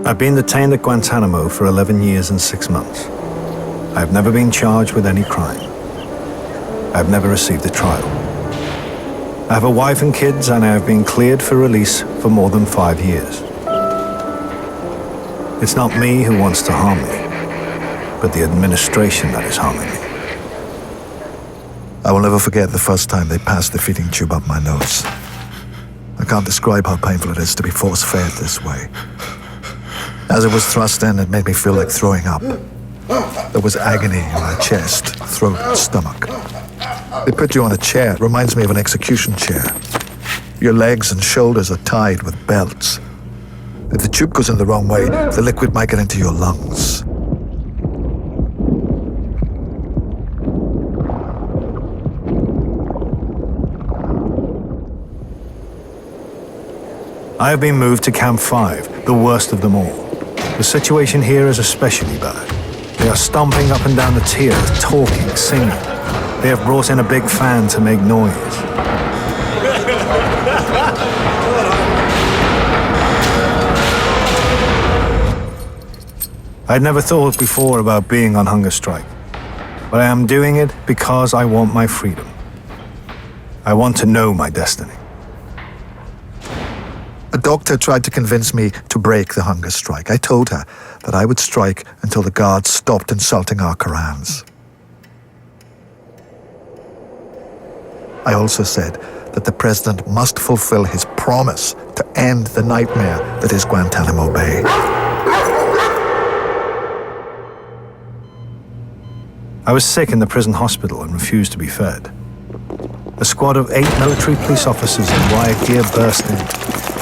I've been detained at Guantánamo for 11 years and 6 months. I have never been charged with any crime. I have never received a trial. I have a wife and kids, and I have been cleared for release for more than 5 years. It's not me who wants to harm me, but the administration that is harming me. I will never forget the first time they passed the feeding tube up my nose. I can't describe how painful it is to be force-fed this way. As it was thrust in, it made me feel like throwing up. There was agony in my chest, throat, and stomach. They put you on a chair. It reminds me of an execution chair. Your legs and shoulders are tied with belts. If the tube goes in the wrong way, the liquid might get into your lungs. I have been moved to Camp 5, the worst of them all. The situation here is especially bad. They are stomping up and down the tiers, talking, singing. They have brought in a big fan to make noise. I'd never thought before about being on hunger strike, but I am doing it because I want my freedom. I want to know my destiny. A doctor tried to convince me to break the hunger strike. I told her that I would strike until the guards stopped insulting our Korans. I also said that the president must fulfill his promise to end the nightmare that is Guantánamo Bay. I was sick in the prison hospital and refused to be fed. A squad of 8 military police officers in riot gear burst in.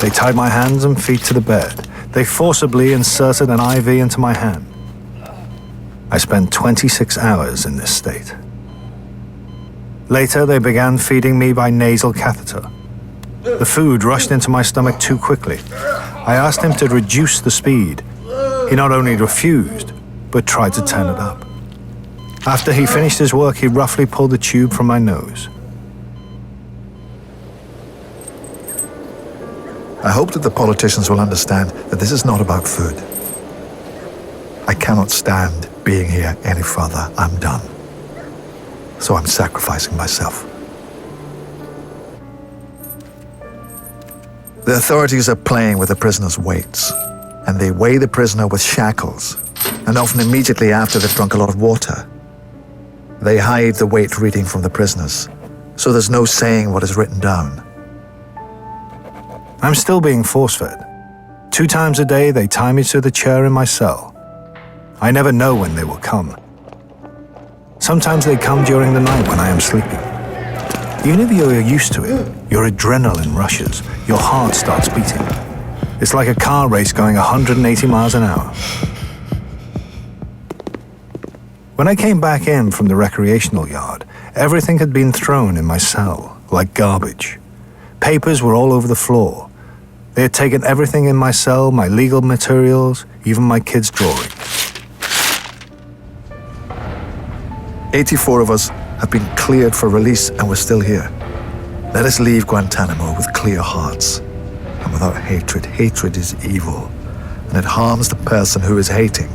They tied my hands and feet to the bed. They forcibly inserted an IV into my hand. I spent 26 hours in this state. Later, they began feeding me by nasal catheter. The food rushed into my stomach too quickly. I asked him to reduce the speed. He not only refused, but tried to turn it up. After he finished his work, he roughly pulled the tube from my nose. I hope that the politicians will understand that this is not about food. I cannot stand being here any further. I'm done. So I'm sacrificing myself. The authorities are playing with the prisoner's weights, and they weigh the prisoner with shackles, and often immediately after they've drunk a lot of water. They hide the weight reading from the prisoners, so there's no saying what is written down. I'm still being force-fed. 2 times a day, they tie me to the chair in my cell. I never know when they will come. Sometimes they come during the night when I am sleeping. Even if you're used to it, your adrenaline rushes, your heart starts beating. It's like a car race going 180 miles an hour. When I came back in from the recreational yard, everything had been thrown in my cell, like garbage. Papers were all over the floor. They had taken everything in my cell, my legal materials, even my kids' drawings. 84 of us have been cleared for release and we're still here. Let us leave Guantánamo with clear hearts and without hatred. Hatred is evil, and it harms the person who is hating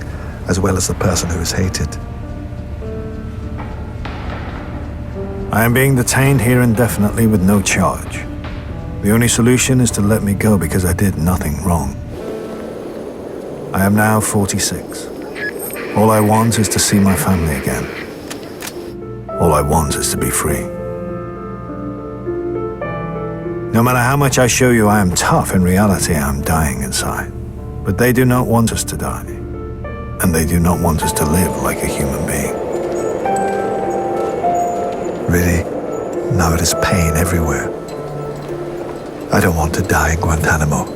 as well as the person who is hated. I am being detained here indefinitely with no charge. The only solution is to let me go because I did nothing wrong. I am now 46. All I want is to see my family again. All I want is to be free. No matter how much I show you I am tough, in reality I am dying inside. But they do not want us to die. And they do not want us to live like a human being. Really? Now it is pain everywhere. I don't want to die in Guantánamo.